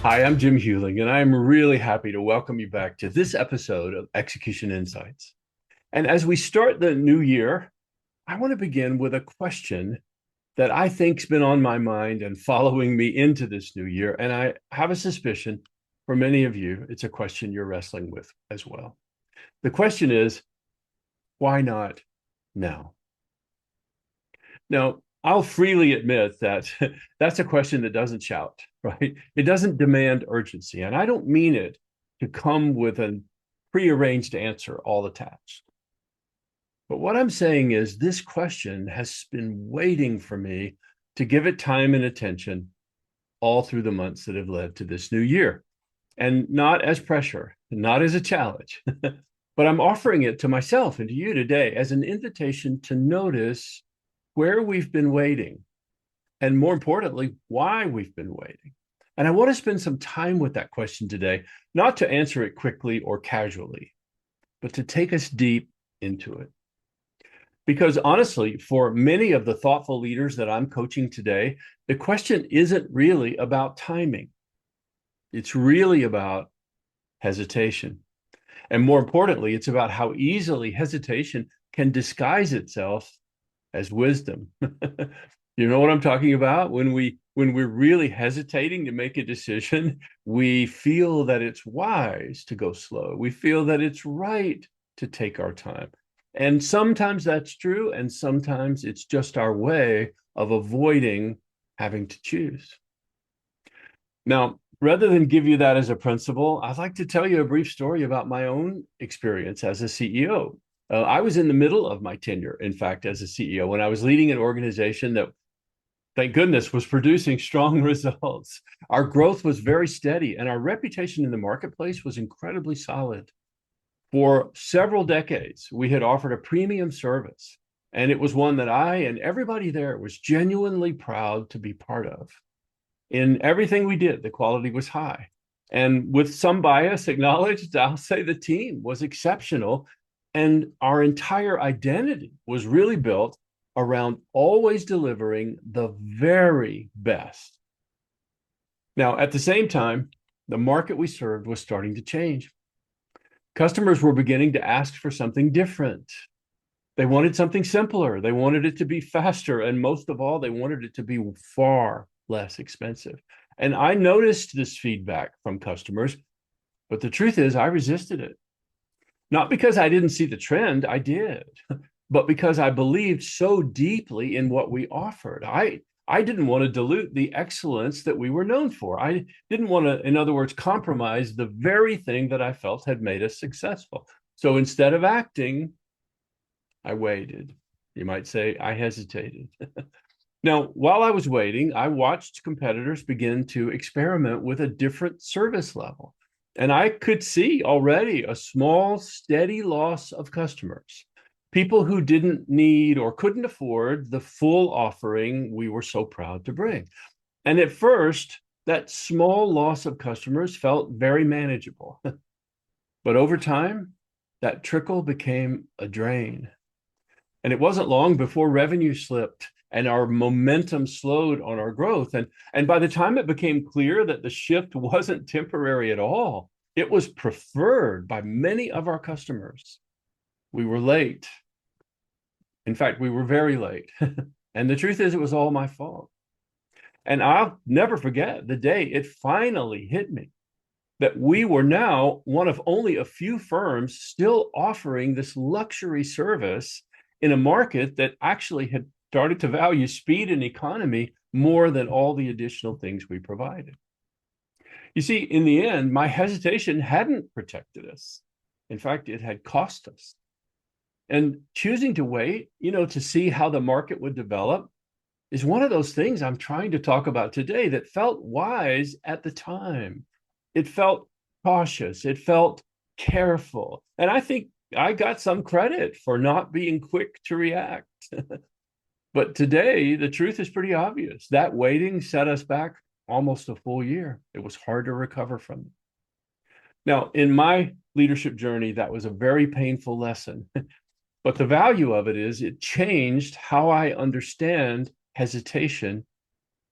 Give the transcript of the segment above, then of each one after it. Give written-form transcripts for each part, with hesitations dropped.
Hi, I'm Jim Huling, and I'm really happy to welcome you back to this episode of Execution Insights. And as we start the new year, I want to begin with a question that I think's been on my mind and following me into this new year. And I have a suspicion for many of you, it's a question you're wrestling with as well. The question is, why not now? Now, I'll freely admit that that's a question that doesn't shout, right? It doesn't demand urgency. And I don't mean it to come with a prearranged answer all attached. But what I'm saying is this question has been waiting for me to give it time and attention all through the months that have led to this new year. And not as pressure, not as a challenge, but I'm offering it to myself and to you today as an invitation to notice where we've been waiting, and more importantly, why we've been waiting. And I want to spend some time with that question today, not to answer it quickly or casually, but to take us deep into it. Because honestly, for many of the thoughtful leaders that I'm coaching today, the question isn't really about timing. It's really about hesitation. And more importantly, it's about how easily hesitation can disguise itself as wisdom. You know what I'm talking about? When we're really hesitating to make a decision, we feel that it's wise to go slow. We feel that it's right to take our time. And sometimes that's true, and sometimes it's just our way of avoiding having to choose. Now, rather than give you that as a principle, I'd like to tell you a brief story about my own experience as a CEO. I was in the middle of my tenure, in fact, as a CEO, when I was leading an organization that, thank goodness, was producing strong results. Our growth was very steady, and our reputation in the marketplace was incredibly solid. For several decades, we had offered a premium service, and it was one that I and everybody there was genuinely proud to be part of. In everything we did, the quality was high. And with some bias acknowledged, I'll say the team was exceptional. And our entire identity was really built around always delivering the very best. Now, at the same time, the market we served was starting to change. Customers were beginning to ask for something different. They wanted something simpler. They wanted it to be faster. And most of all, they wanted it to be far less expensive. And I noticed this feedback from customers, but the truth is I resisted it. Not because I didn't see the trend, I did, but because I believed so deeply in what we offered. I didn't want to dilute the excellence that we were known for. I didn't want to, in other words, compromise the very thing that I felt had made us successful. So instead of acting, I waited. You might say I hesitated. Now, while I was waiting, I watched competitors begin to experiment with a different service level. And I could see already a small, steady loss of customers, people who didn't need or couldn't afford the full offering we were so proud to bring. And at first, that small loss of customers felt very manageable. But over time, that trickle became a drain. And it wasn't long before revenue slipped and our momentum slowed on our growth. And by the time it became clear that the shift wasn't temporary at all, it was preferred by many of our customers. We were late. In fact, we were very late. And the truth is, it was all my fault. And I'll never forget the day it finally hit me that we were now one of only a few firms still offering this luxury service in a market that actually had started to value speed and economy more than all the additional things we provided. You see, in the end, my hesitation hadn't protected us. In fact, it had cost us. And choosing to wait, to see how the market would develop is one of those things I'm trying to talk about today that felt wise at the time. It felt cautious. It felt careful. And I think I got some credit for not being quick to react. But today, the truth is pretty obvious. That waiting set us back almost a full year. It was hard to recover from it. Now, in my leadership journey, that was a very painful lesson. But the value of it is it changed how I understand hesitation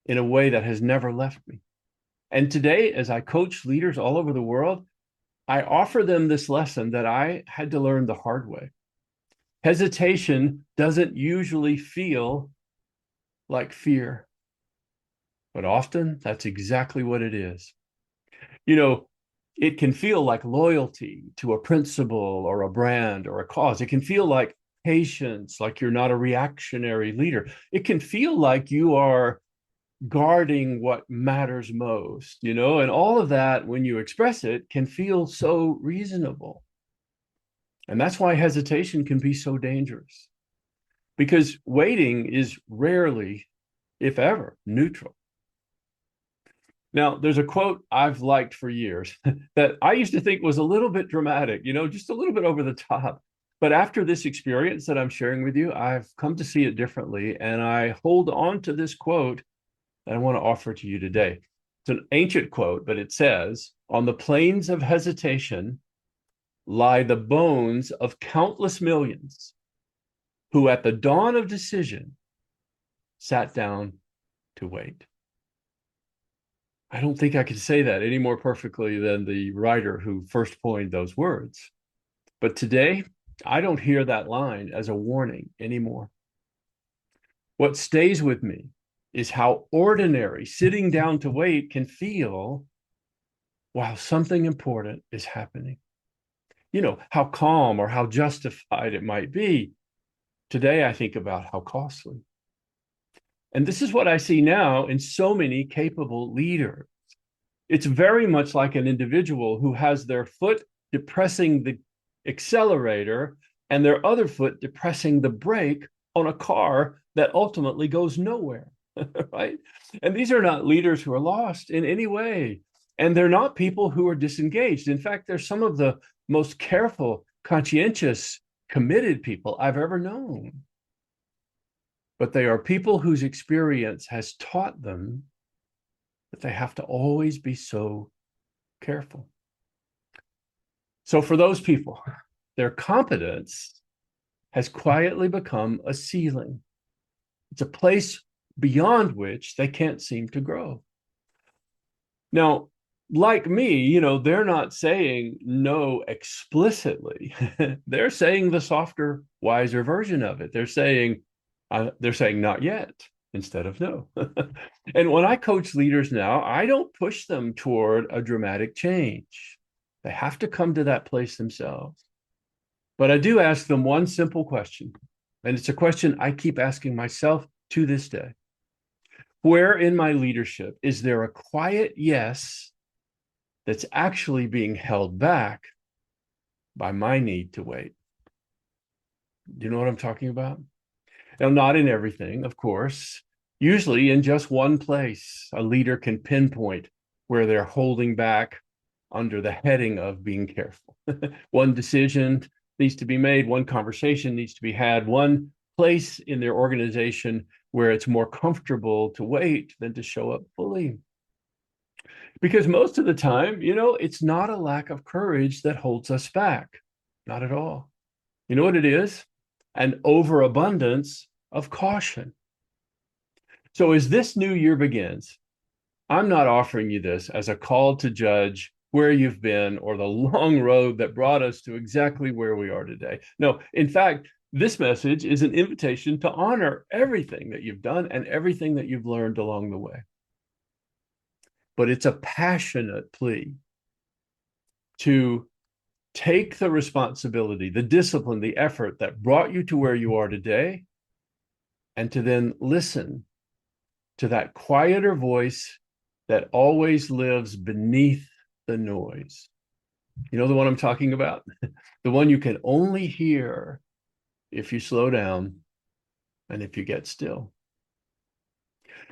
in a way that has never left me. And today, as I coach leaders all over the world, I offer them this lesson that I had to learn the hard way. Hesitation doesn't usually feel like fear, but often that's exactly what it is. You know, it can feel like loyalty to a principle or a brand or a cause. It can feel like patience, like you're not a reactionary leader. It can feel like you are guarding what matters most, and all of that, when you express it, can feel so reasonable. And that's why hesitation can be so dangerous, because waiting is rarely, if ever, neutral. Now, there's a quote I've liked for years that I used to think was a little bit dramatic, just a little bit over the top. But after this experience that I'm sharing with you, I've come to see it differently. And I hold on to this quote that I want to offer to you today. It's an ancient quote, but it says, "On the plains of hesitation lie the bones of countless millions who at the dawn of decision sat down to wait." I don't think I could say that any more perfectly than the writer who first coined those words. But today, I don't hear that line as a warning anymore. What stays with me is how ordinary sitting down to wait can feel while something important is happening. How calm or how justified it might be. Today, I think about how costly. And this is what I see now in so many capable leaders. It's very much like an individual who has their foot depressing the accelerator and their other foot depressing the brake on a car that ultimately goes nowhere, right? And these are not leaders who are lost in any way. And they're not people who are disengaged. In fact, they're some of the most careful, conscientious, committed people I've ever known. But they are people whose experience has taught them that they have to always be so careful. So for those people, their competence has quietly become a ceiling. It's a place beyond which they can't seem to grow. Now, like me, they're not saying no explicitly. They're saying the softer, wiser version of it. They're saying not yet instead of no. And when I coach leaders now, I don't push them toward a dramatic change. They have to come to that place themselves. But I do ask them one simple question, and it's a question I keep asking myself to this day. Where in my leadership is there a quiet yes that's actually being held back by my need to wait? Do you know what I'm talking about? Now, not in everything, of course. Usually in just one place, a leader can pinpoint where they're holding back under the heading of being careful. One decision needs to be made, one conversation needs to be had, one place in their organization where it's more comfortable to wait than to show up fully. Because most of the time, it's not a lack of courage that holds us back. Not at all. You know what it is? An overabundance of caution. So as this new year begins, I'm not offering you this as a call to judge where you've been or the long road that brought us to exactly where we are today. No, in fact, this message is an invitation to honor everything that you've done and everything that you've learned along the way. But it's a passionate plea to take the responsibility, the discipline, the effort that brought you to where you are today, and to then listen to that quieter voice that always lives beneath the noise. You know the one I'm talking about? The one you can only hear if you slow down and if you get still.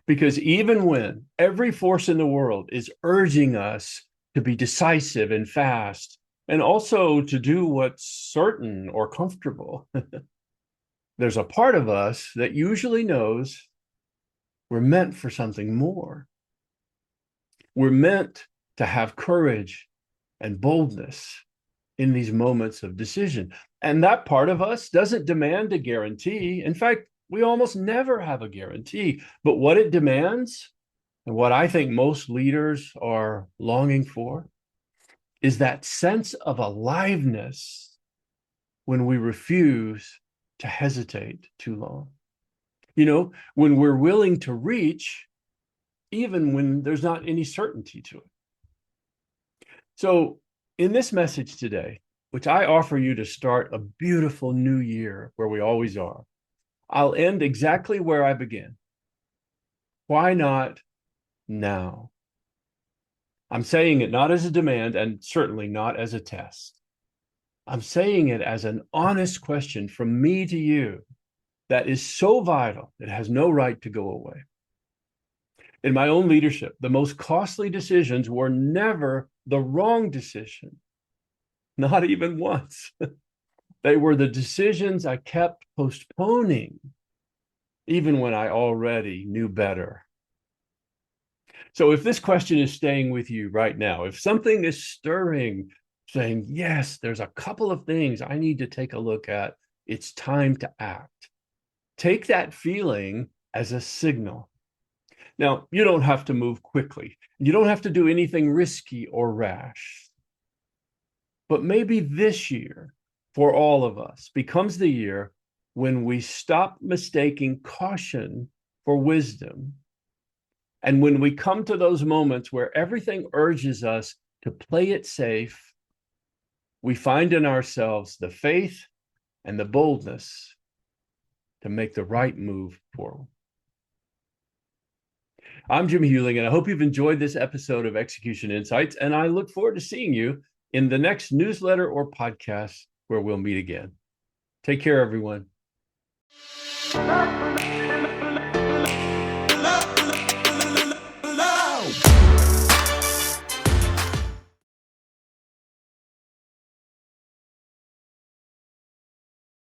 Because even when every force in the world is urging us to be decisive and fast, and also to do what's certain or comfortable, there's a part of us that usually knows we're meant for something more. We're meant to have courage and boldness in these moments of decision. And that part of us doesn't demand a guarantee. In fact, we almost never have a guarantee. But what it demands, and what I think most leaders are longing for, is that sense of aliveness when we refuse to hesitate too long. When we're willing to reach, even when there's not any certainty to it. So, in this message today, which I offer you to start a beautiful new year where we always are, I'll end exactly where I began. Why not now? I'm saying it not as a demand and certainly not as a test. I'm saying it as an honest question from me to you that is so vital, it has no right to go away. In my own leadership, the most costly decisions were never the wrong decision, not even once. They were the decisions I kept postponing, even when I already knew better. So if this question is staying with you right now, if something is stirring, saying, yes, there's a couple of things I need to take a look at, it's time to act. Take that feeling as a signal. Now, you don't have to move quickly. You don't have to do anything risky or rash. But maybe this year, for all of us, becomes the year when we stop mistaking caution for wisdom. And when we come to those moments where everything urges us to play it safe, we find in ourselves the faith and the boldness to make the right move forward. I'm Jim Huling, and I hope you've enjoyed this episode of Execution Insights, and I look forward to seeing you in the next newsletter or podcast where we'll meet again. Take care, everyone.